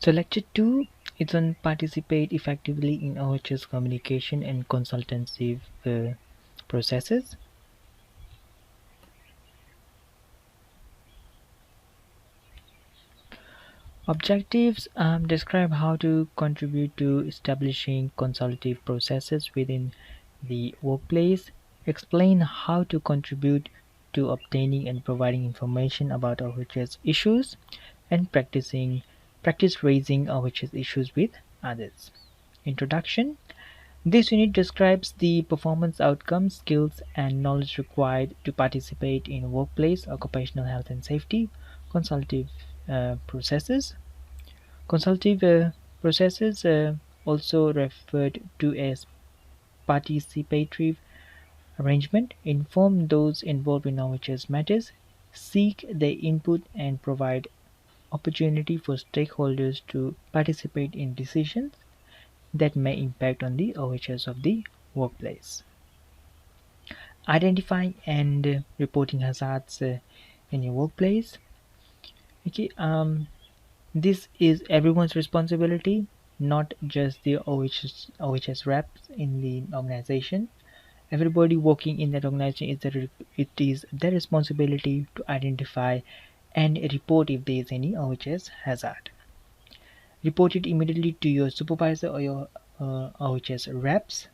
So lecture 2 is on participate effectively in OHS communication and consultancy processes. Objectives describe how to contribute to establishing consultative processes within the workplace, explain how to contribute to obtaining and providing information about OHS issues, and practice raising OHS issues with others. Introduction. This unit describes the performance outcomes, skills, and knowledge required to participate in workplace occupational health and safety consultative processes. Consultative processes, also referred to as participatory arrangement, inform those involved in OHS matters, seek their input, and provide opportunity for stakeholders to participate in decisions that may impact on the OHS of the workplace. Identifying and reporting hazards in your workplace. Okay, this is everyone's responsibility, not just the OHS reps in the organization. Everybody working in that organization it is their responsibility to identify and report if there is any OHS hazard. Report it immediately to your supervisor or your OHS reps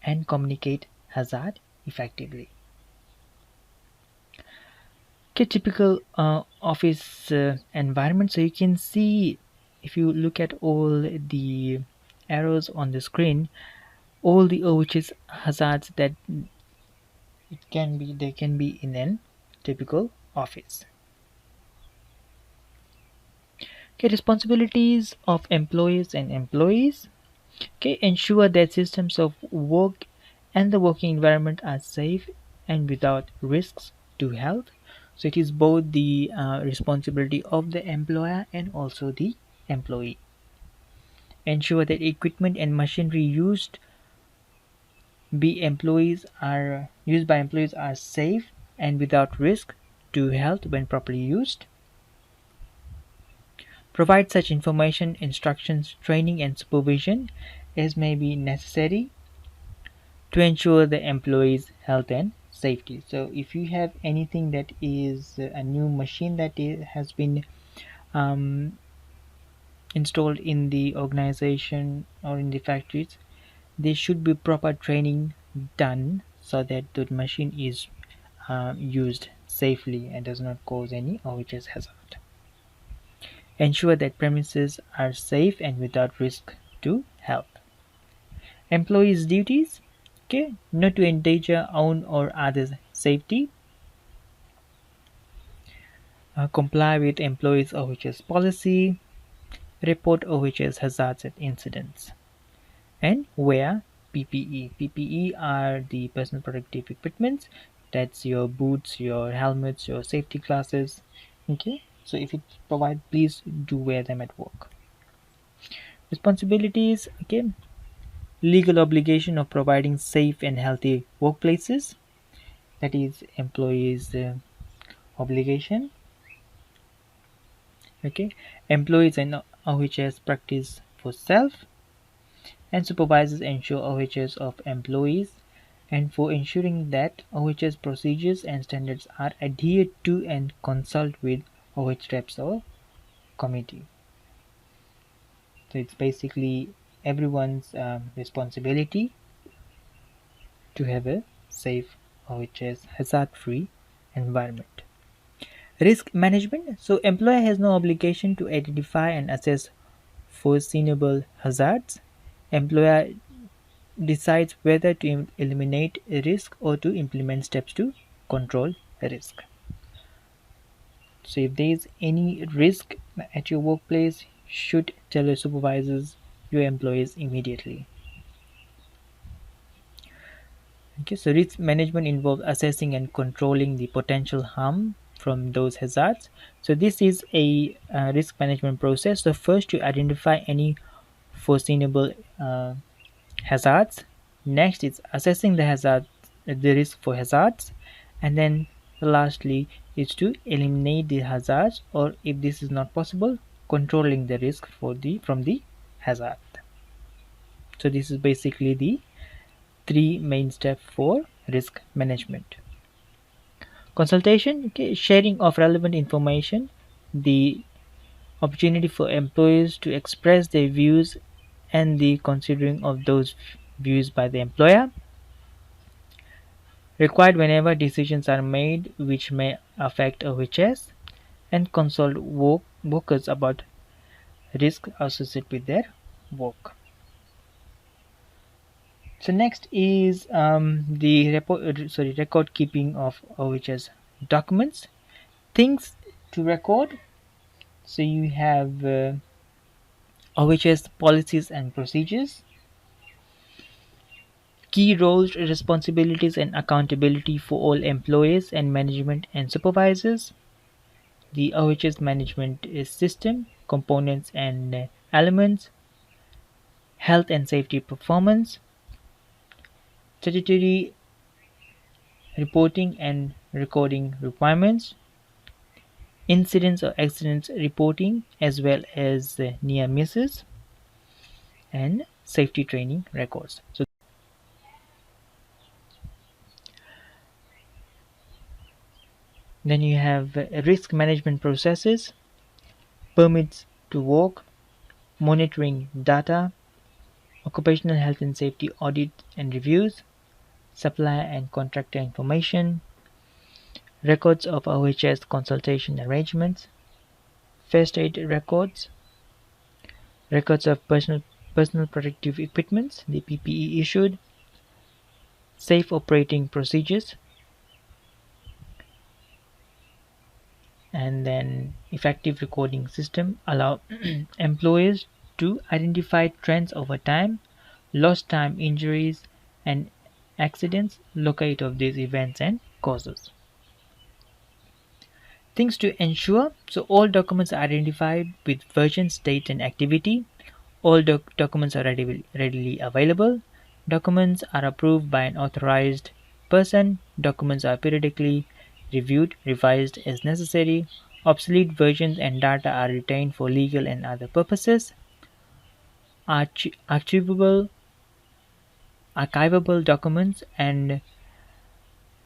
and communicate hazard effectively. Okay, typical office environment. So you can see if you look at all the arrows on the screen, all the OHS hazards that they can be in an typical office. Okay, responsibilities of employees and employees. Okay, ensure that systems of work and the working environment are safe and without risks to health. So it is both the responsibility of the employer and also the employee. Ensure that equipment and machinery used by employees are safe and without risk to health when properly used. Provide such information, instructions, training, and supervision as may be necessary to ensure the employees' health and safety. So, if you have anything that is a new machine that has been um, installed in the organization or in the factories, there should be proper training done so that the machine is used safely and does not cause any OHS hazard. Ensure that premises are safe and without risk to health. Employees' duties, okay, not to endanger own or others' safety. Comply with employees' OHS policy. Report OHS hazards and incidents. And wear PPE. PPE are the personal protective equipments. That's your boots, your helmets, your safety glasses. Okay, so if it provide, please do wear them at work. Responsibilities. Okay, legal obligation of providing safe and healthy workplaces. That is employees' obligation. Okay, employees and OHS practice for self, and supervisors ensure OHS of employees and for ensuring that OHS procedures and standards are adhered to and consult with OH reps or committee. So it's basically everyone's responsibility to have a safe OHS hazard-free environment. Risk management. So employer has no obligation to identify and assess foreseeable hazards. Employer decides whether to eliminate a risk or to implement steps to control a risk. So if there is any risk at your workplace, you should tell your supervisors, your employees immediately. Okay, so risk management involves assessing and controlling the potential harm from those hazards. So this is a risk management process. So first you identify any foreseeable hazards. Next is assessing the risk for hazards, and then lastly is to eliminate the hazards, or if this is not possible, controlling the risk from the hazard. So this is basically the three main steps for risk management. Consultation, okay, sharing of relevant information, the opportunity for employees to express their views and the considering of those views by the employer, required whenever decisions are made which may affect OHS, and consult workers about risk associated with their work. So next is the record keeping of OHS documents, things to record. So you have OHS policies and procedures, key roles, responsibilities, and accountability for all employees and management and supervisors, the OHS management system, components and elements, health and safety performance, statutory reporting and recording requirements, incidents or accidents reporting, as well as near misses, and safety training records. So then you have risk management processes, permits to work, monitoring data, occupational health and safety audit and reviews, supplier and contractor information, records of OHS consultation arrangements, first aid records, records of personal protective equipment, the PPE issued, safe operating procedures, and then effective recording system allow employees to identify trends over time, lost time injuries, and accidents, locate of these events and causes. Things to ensure, so all documents are identified with versions, date, and activity. All documents are readily available. Documents are approved by an authorized person. Documents are periodically reviewed, revised as necessary. Obsolete versions and data are retained for legal and other purposes. Archivable, archivable documents and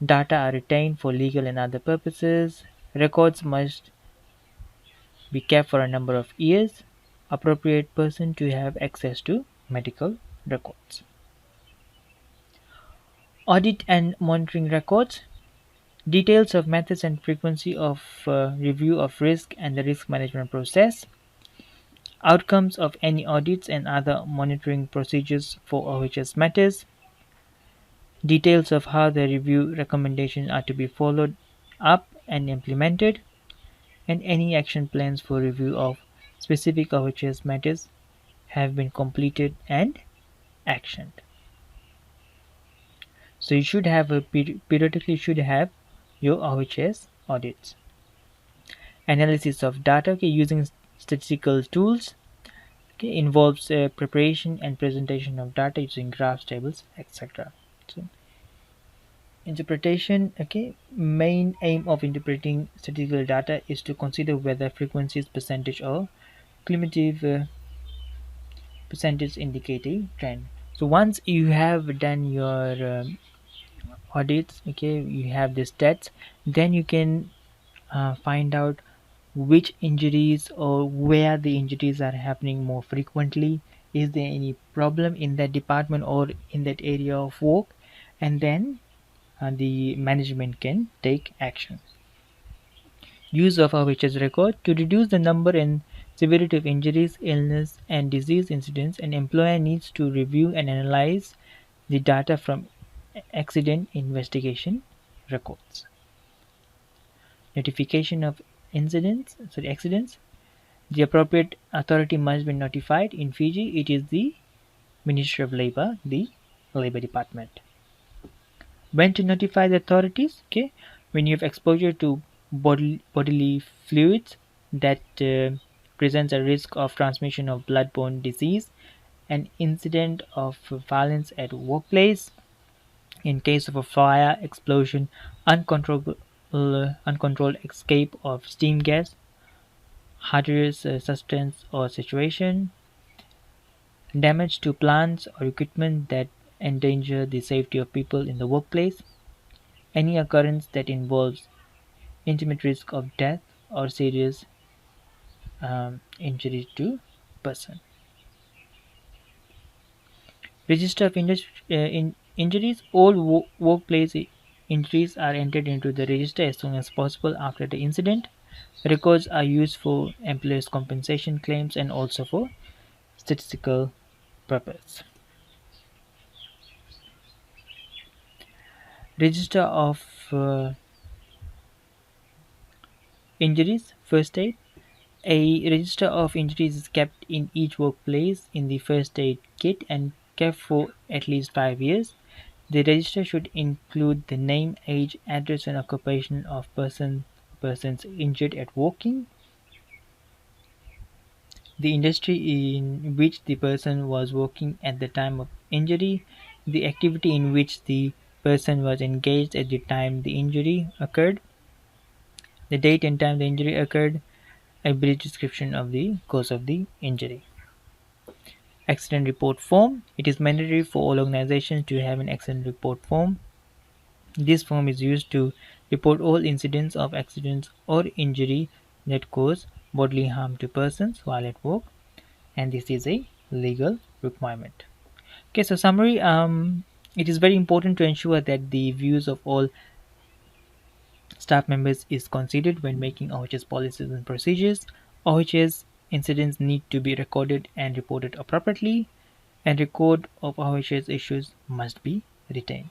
data are retained for legal and other purposes. Records must be kept for a number of years. Appropriate person to have access to medical records. Audit and monitoring records. Details of methods and frequency of review of risk and the risk management process. Outcomes of any audits and other monitoring procedures for OHS matters. Details of how the review recommendations are to be followed up and implemented, and any action plans for review of specific OHS matters have been completed and actioned. So you should have periodically should have your OHS audits. Analysis of data, okay, using statistical tools, okay, involves preparation and presentation of data using graphs, tables, etc. So interpretation, okay, main aim of interpreting statistical data is to consider whether frequencies, percentage, or cumulative percentage indicating trend. So once you have done your audits, okay, you have the stats, then you can find out which injuries or where the injuries are happening more frequently, is there any problem in that department or in that area of work, and then the management can take action. Use of OHS record to reduce the number and severity of injuries, illness, and disease incidents. An employer needs to review and analyze the data from accident investigation records. Notification of accidents. The appropriate authority must be notified. In Fiji, it is the Ministry of Labor, the Labor Department. When to notify the authorities? Okay, when you have exposure to bodily fluids that presents a risk of transmission of bloodborne disease, an incident of violence at workplace, in case of a fire, explosion, uncontrolled escape of steam gas, hazardous substance or situation, damage to plants or equipment that endanger the safety of people in the workplace, any occurrence that involves intimate risk of death or serious injury to person. Register of injuries. All workplace injuries are entered into the register as soon as possible after the incident. Records are used for employers' compensation claims and also for statistical purpose. Register of injuries. First aid. A register of injuries is kept in each workplace in the first aid kit and kept for at least 5 years. The register should include the name, age, address, and occupation of persons injured at working, the industry in which the person was working at the time of injury, the activity in which the person was engaged at the time the injury occurred, the date and time the injury occurred, a brief description of the cause of the injury. Accident report form. It is mandatory for all organizations to have an accident report form. This form is used to report all incidents of accidents or injury that cause bodily harm to persons while at work, and this is a legal requirement. Okay, so summary. It is very important to ensure that the views of all staff members is considered when making OHS policies and procedures. OHS incidents need to be recorded and reported appropriately, and record of OHS issues must be retained.